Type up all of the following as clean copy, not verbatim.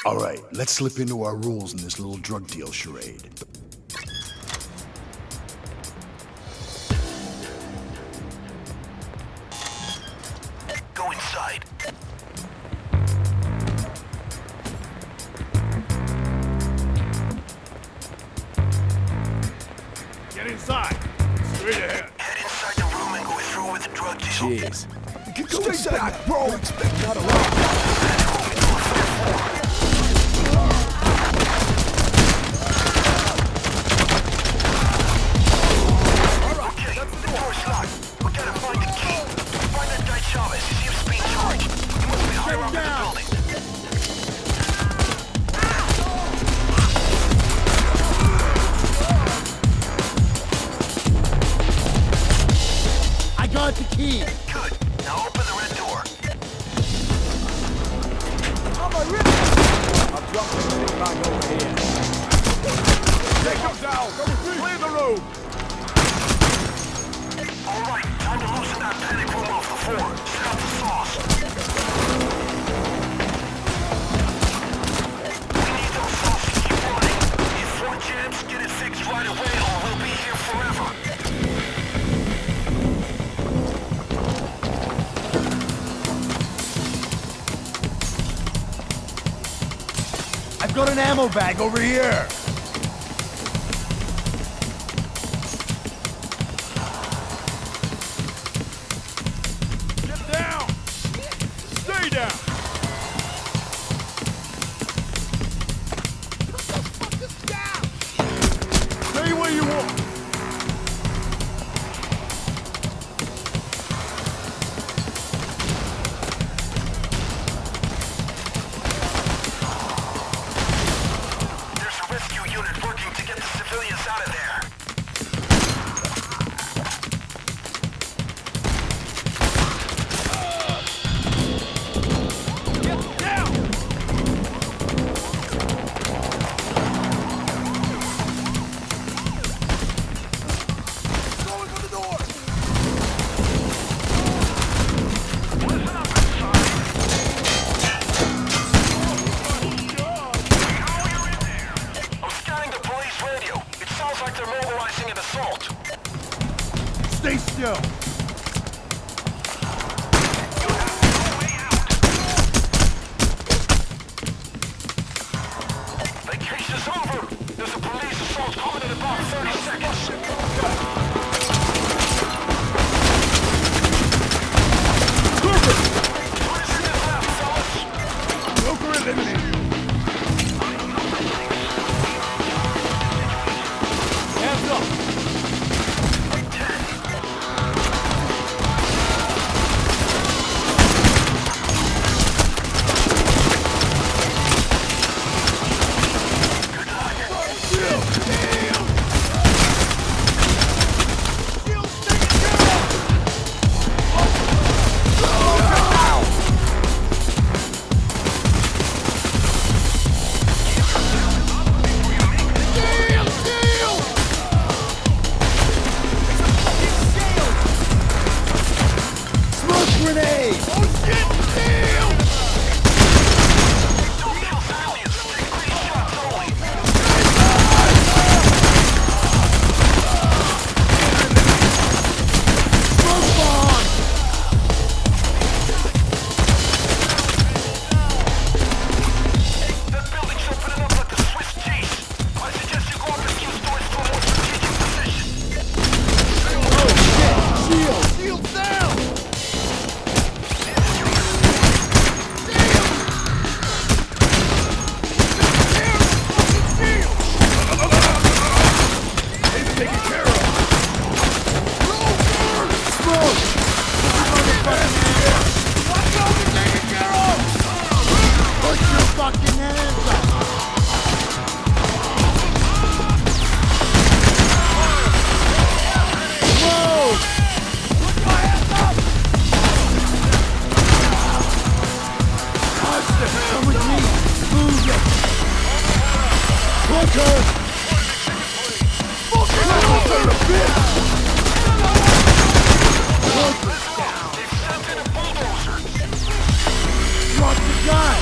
All right, let's slip into our rules in this little drug deal charade. Go inside. Get inside. Straight ahead. Head inside the room and go through with the drug deal. Jeez. Stay back, bro! Expect not a lot. Okay, the door's locked. We gotta find the key. Find that guy Chavez. See if he's being charged. He must be higher up in the building. I got the key. Good. Now open the red door. I'll drop this back over here. Take him down. Clear the room. All right, time to loosen that panic room off the floor. Set up the sauce. We need those sauces to keep running. If one jams, get it fixed right away or we'll be here forever. I've got an ammo bag over here. Get down. Stay down. Stay where you want. There's a rescue unit working to get the civilians out of there. Get down. Going for the door. Listen up inside. I'm scanning the police radio. It sounds like they're mobilizing an assault. Stay still. The case is over. There's a police assault coming in about 30 seconds. What is in this lab, fellas? Joker eliminated. Hands up. Smoke grenade. Don't kill civilians. Take clean shots only. Smoke bomb. That building's opening up like a Swiss cheese. I suggest you go up and keep stores to a more strategic position. Shield. Shield down. It's taken care of. Smoke. Put your fucking hands up. Whoa. Austin, come with me. Move it. Quicker. Fucking hell, son of a bitch. They've sent in a bulldozer. Drop the gun.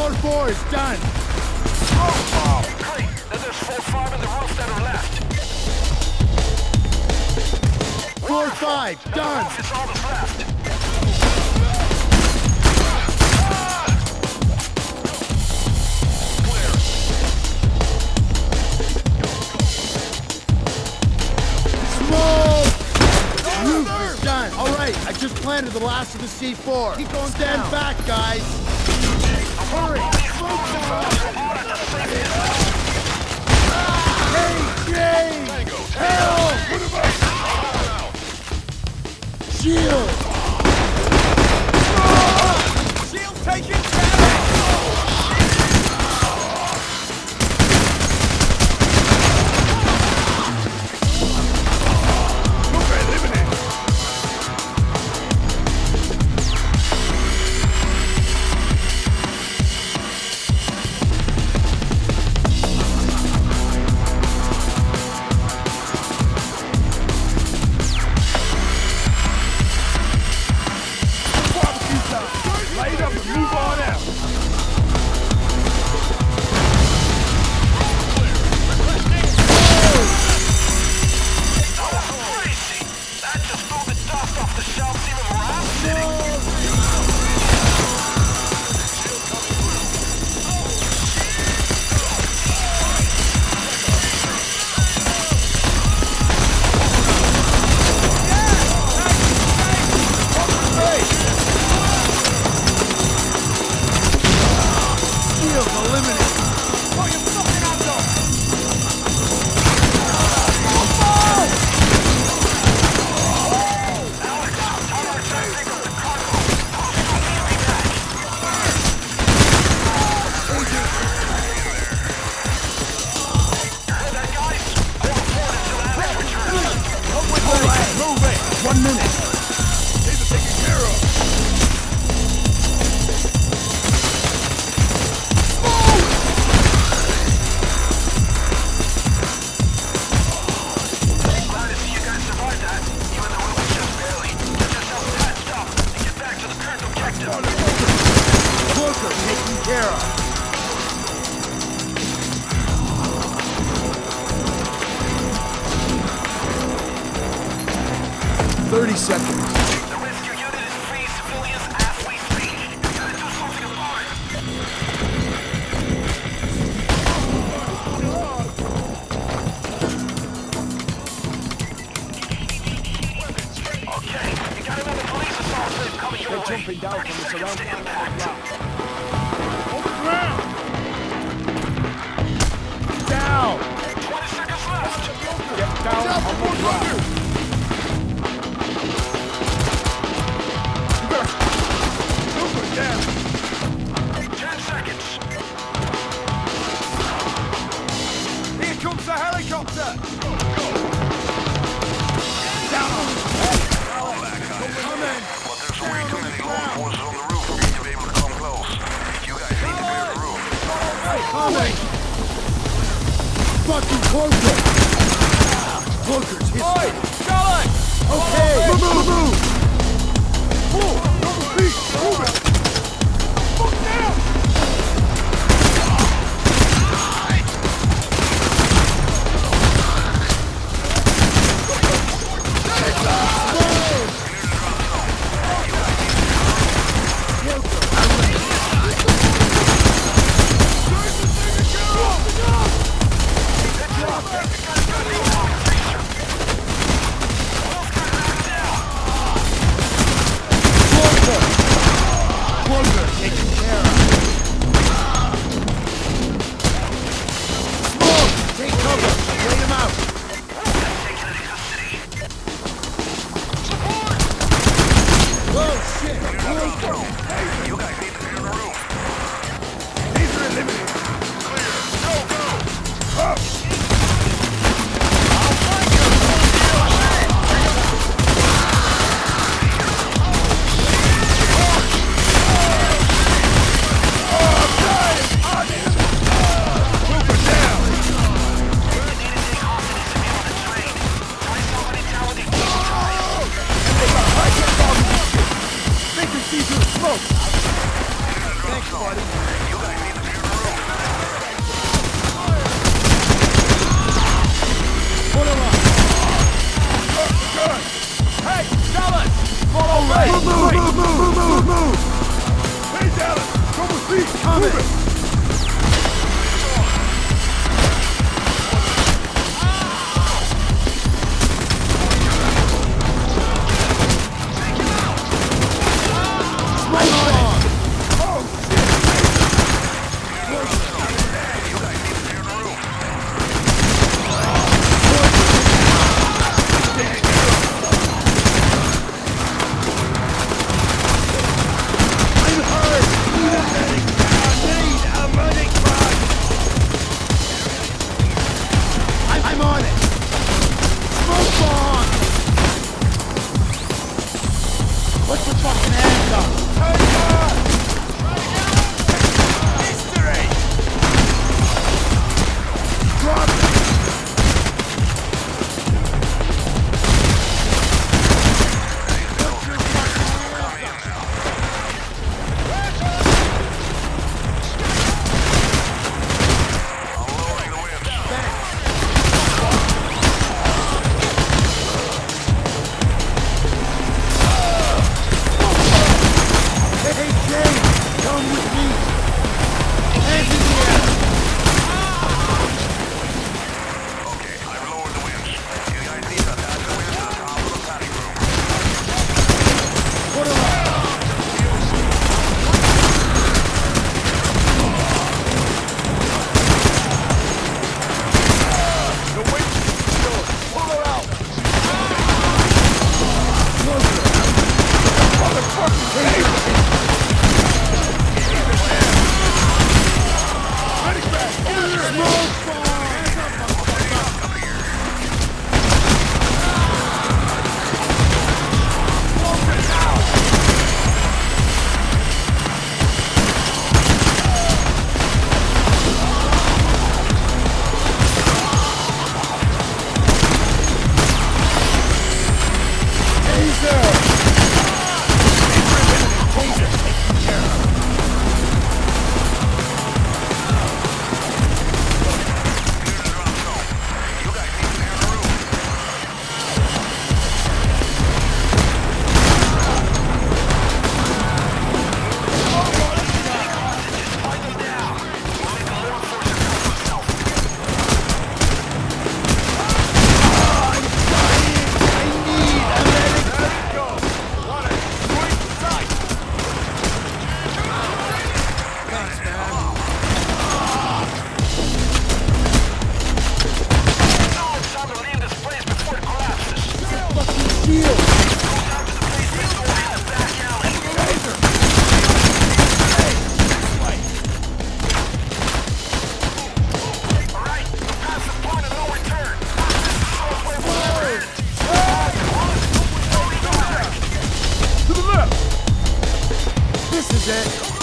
4-4 is done. Great. Then there's 4-5 in the roof that are left. 4-5, done. It's all that's left. Smoke! Roof is done. All right, I just planted the last of the C4. Keep going. Stand back, guys. Hurry! Hey, Jay! Help! Shield! Shield taking damage! Light up and move on out. Crazy! That just blew the dust off the shelves even more acid. Shield eliminated. Put your fucking hands up! Move it! 1 minute. These are taken care of. Glad to see you guys survived that, even though it was just barely. Get yourselves patched up and get back to the current objective. Cloaker taken care of. "30 seconds. The rescue unit is freeing civilians as we speak. Gotta do something about it. Okay, you got another police assault coming your way. They're jumping down from the 30 seconds to surrounding impact. On the ground! Down! 20 seconds left. Get down on the ground! Super down! 10 seconds. Here comes the helicopter! But there's way too many law forces on the roof for me to be able to come close. You guys need to clear the roof. Coming. Fucking Cloaker. Cloaker's hit. Oi! Charlie! Okay, move. Pull! Double feet! Move it! Fuck down! Cloaker taken care of. Smoke, take cover. Wait him out. Oh shit. Cloaker. You guys need to clear the roof. These are eliminated! Clear. Go, go. Up! They can see through the smoke. Thanks, buddy. You guys Hey, Move, wait. move, move, move, move! Hey, Dallas, come with me. Coming. Move it. Smoke bomb! I'm hurt! I'm on it! Smoke bomb! What's the fucking hands up? History. Drop it! Hey, Jay! Come with me! Hands in the air! Okay, I've lowered the winch. You guys need to attach the winch to the top of the panic room. Put 'em up! The winch is secured. Pull her out. Motherfucking cable. Medic back. Over here. Smoke bomb! Time to leave this place before it collapses. Shield! Time to the basement door in the back alley. All right, past the point of no return. To the left. This is it!